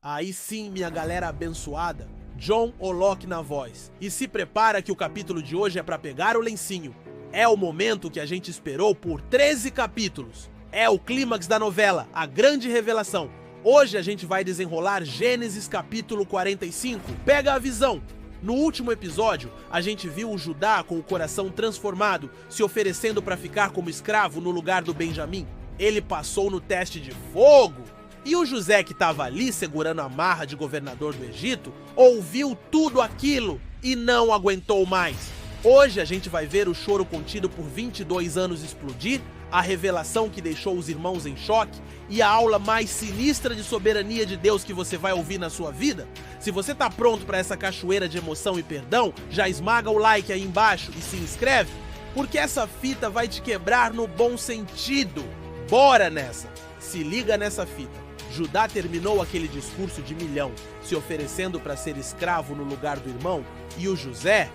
Aí sim, minha galera abençoada, John Olok na voz. E se prepara que o capítulo de hoje é para pegar o lencinho. É o momento que a gente esperou por 13 capítulos. É o clímax da novela, a grande revelação. Hoje a gente vai desenrolar Gênesis capítulo 45. Pega a visão. No último episódio, a gente viu o Judá com o coração transformado, se oferecendo para ficar como escravo no lugar do Benjamim. Ele passou no teste de fogo. E o José, que estava ali segurando a marra de governador do Egito, ouviu tudo aquilo e não aguentou mais. Hoje a gente vai ver o choro contido por 22 anos explodir, a revelação que deixou os irmãos em choque e a aula mais sinistra de soberania de Deus que você vai ouvir na sua vida. Se você tá pronto para essa cachoeira de emoção e perdão, já esmaga o like aí embaixo e se inscreve, porque essa fita vai te quebrar no bom sentido. Bora nessa! Se liga nessa fita. Judá terminou aquele discurso de milhão, se oferecendo para ser escravo no lugar do irmão, e o José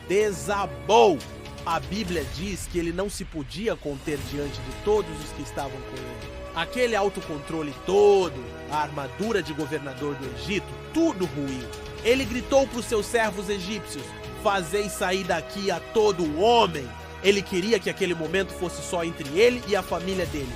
desabou. A Bíblia diz que ele não se podia conter diante de todos os que estavam com ele. Aquele autocontrole todo, a armadura de governador do Egito, tudo ruim. Ele gritou para os seus servos egípcios: "Fazei sair daqui a todo homem." Ele queria que aquele momento fosse só entre ele e a família dele.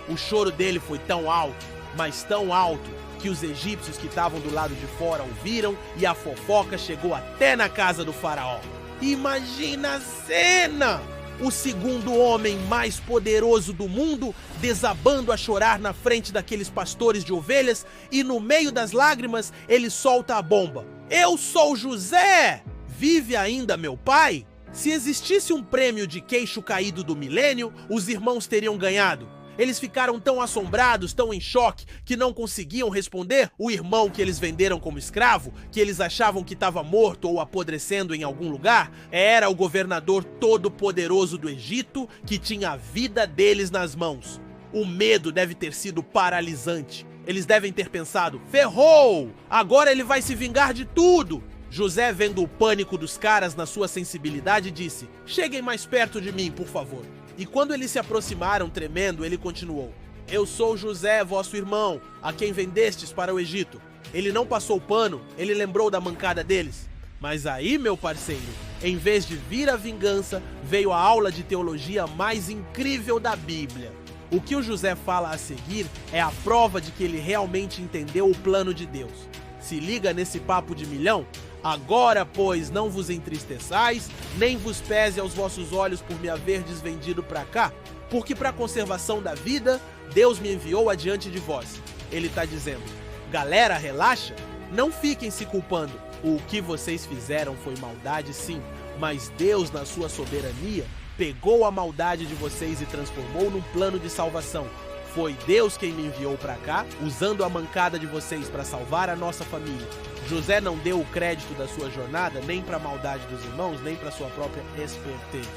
O choro dele foi tão alto, mas tão alto, que os egípcios que estavam do lado de fora ouviram e a fofoca chegou até na casa do faraó. Imagina a cena! O segundo homem mais poderoso do mundo desabando a chorar na frente daqueles pastores de ovelhas e no meio das lágrimas ele solta a bomba: "Eu sou José! Vive ainda meu pai?" Se existisse um prêmio de queixo caído do milênio, os irmãos teriam ganhado. Eles ficaram tão assombrados, tão em choque, que não conseguiam responder o irmão que eles venderam como escravo, que eles achavam que estava morto ou apodrecendo em algum lugar, era o governador todo-poderoso do Egito que tinha a vida deles nas mãos. O medo deve ter sido paralisante. Eles devem ter pensado: ferrou! Agora ele vai se vingar de tudo! José, vendo o pânico dos caras na sua sensibilidade, disse: "Cheguem mais perto de mim, por favor." E quando eles se aproximaram tremendo, ele continuou: "Eu sou José, vosso irmão, a quem vendestes para o Egito." Ele não passou pano, ele lembrou da mancada deles. Mas aí, meu parceiro, em vez de vir a vingança, veio a aula de teologia mais incrível da Bíblia. O que o José fala a seguir é a prova de que ele realmente entendeu o plano de Deus. Se liga nesse papo de milhão? "Agora, pois, não vos entristeçais, nem vos pese aos vossos olhos por me haverdes vendido para cá, porque para a conservação da vida, Deus me enviou adiante de vós." Ele está dizendo: galera, relaxa, não fiquem se culpando. O que vocês fizeram foi maldade, sim, mas Deus, na sua soberania, pegou a maldade de vocês e transformou num plano de salvação. Foi Deus quem me enviou para cá, usando a mancada de vocês para salvar a nossa família. José não deu o crédito da sua jornada nem para a maldade dos irmãos, nem para sua própria esperteza.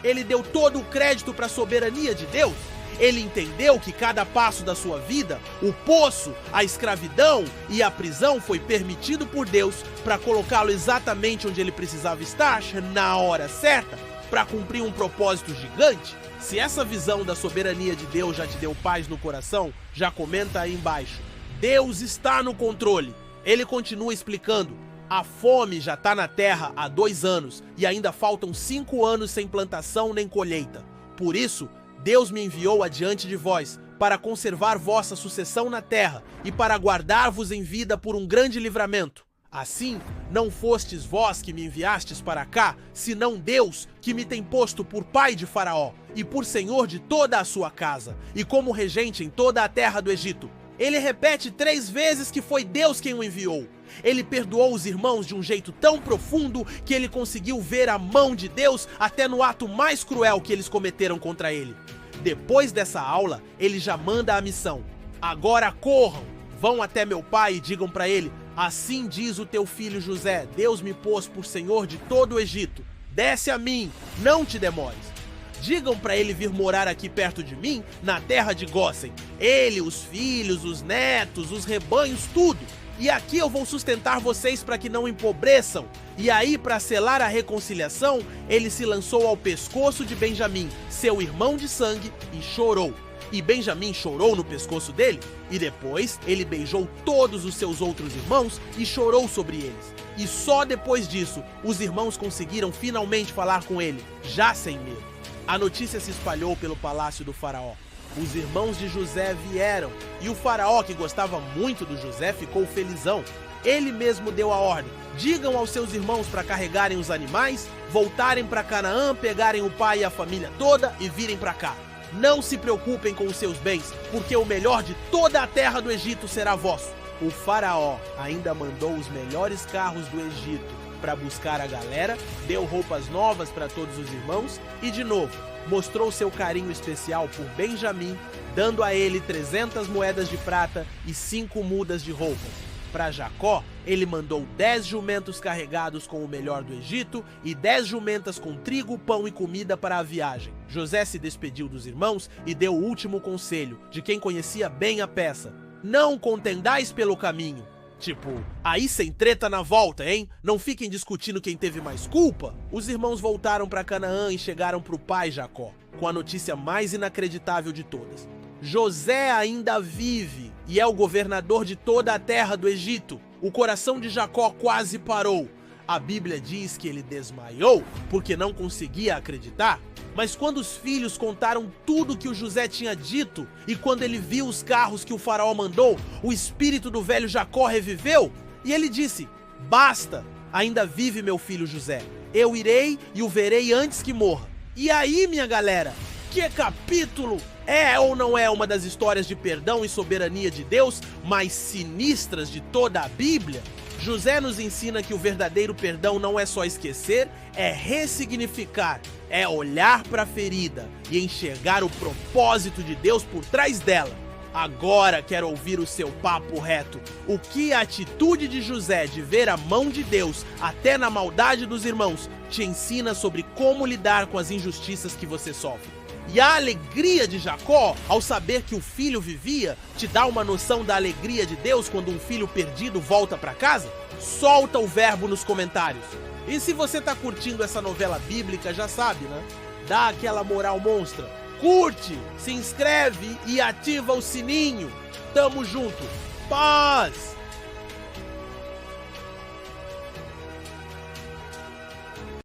Ele deu todo o crédito para a soberania de Deus. Ele entendeu que cada passo da sua vida, o poço, a escravidão e a prisão foi permitido por Deus para colocá-lo exatamente onde ele precisava estar, na hora certa, para cumprir um propósito gigante. Se essa visão da soberania de Deus já te deu paz no coração, já comenta aí embaixo. Deus está no controle. Ele continua explicando: a fome já está na terra há 2 anos e ainda faltam 5 anos sem plantação nem colheita. Por isso, Deus me enviou adiante de vós para conservar vossa sucessão na terra e para guardar-vos em vida por um grande livramento. Assim, não fostes vós que me enviastes para cá, senão Deus, que me tem posto por pai de Faraó e por senhor de toda a sua casa e como regente em toda a terra do Egito. Ele repete 3 vezes que foi Deus quem o enviou. Ele perdoou os irmãos de um jeito tão profundo que ele conseguiu ver a mão de Deus até no ato mais cruel que eles cometeram contra ele. Depois dessa aula, ele já manda a missão: agora corram, vão até meu pai e digam para ele: assim diz o teu filho José, Deus me pôs por senhor de todo o Egito. Desce a mim, não te demores. Digam para ele vir morar aqui perto de mim, na terra de Gósen. Ele, os filhos, os netos, os rebanhos, tudo. E aqui eu vou sustentar vocês para que não empobreçam. E aí, para selar a reconciliação, ele se lançou ao pescoço de Benjamim, seu irmão de sangue, e chorou. E Benjamim chorou no pescoço dele, e depois ele beijou todos os seus outros irmãos e chorou sobre eles. E só depois disso, os irmãos conseguiram finalmente falar com ele, já sem medo. A notícia se espalhou pelo palácio do faraó. Os irmãos de José vieram, e o faraó, que gostava muito do José, ficou felizão. Ele mesmo deu a ordem: digam aos seus irmãos para carregarem os animais, voltarem para Canaã, pegarem o pai e a família toda e virem para cá. Não se preocupem com os seus bens, porque o melhor de toda a terra do Egito será vosso. O faraó ainda mandou os melhores carros do Egito para buscar a galera, deu roupas novas para todos os irmãos e, de novo, mostrou seu carinho especial por Benjamim, dando a ele 300 moedas de prata e 5 mudas de roupa. Para Jacó, ele mandou 10 jumentos carregados com o melhor do Egito e 10 jumentas com trigo, pão e comida para a viagem. José se despediu dos irmãos e deu o último conselho, de quem conhecia bem a peça: não contendais pelo caminho. Tipo, aí sem treta na volta, hein? Não fiquem discutindo quem teve mais culpa. Os irmãos voltaram para Canaã e chegaram para o pai Jacó, com a notícia mais inacreditável de todas: José ainda vive e é o governador de toda a terra do Egito. O coração de Jacó quase parou. A Bíblia diz que ele desmaiou porque não conseguia acreditar. Mas quando os filhos contaram tudo que o José tinha dito e quando ele viu os carros que o faraó mandou, o espírito do velho Jacó reviveu e ele disse: basta, ainda vive meu filho José. Eu irei e o verei antes que morra. E aí, minha galera, que capítulo! É ou não é uma das histórias de perdão e soberania de Deus mais sinistras de toda a Bíblia? José nos ensina que o verdadeiro perdão não é só esquecer, é ressignificar, é olhar para a ferida e enxergar o propósito de Deus por trás dela. Agora quero ouvir o seu papo reto. O que a atitude de José de ver a mão de Deus até na maldade dos irmãos te ensina sobre como lidar com as injustiças que você sofre? E a alegria de Jacó ao saber que o filho vivia te dá uma noção da alegria de Deus quando um filho perdido volta para casa? Solta o verbo nos comentários. E se você tá curtindo essa novela bíblica, já sabe, né? Dá aquela moral monstra. Curte, se inscreve e ativa o sininho. Tamo junto. Paz!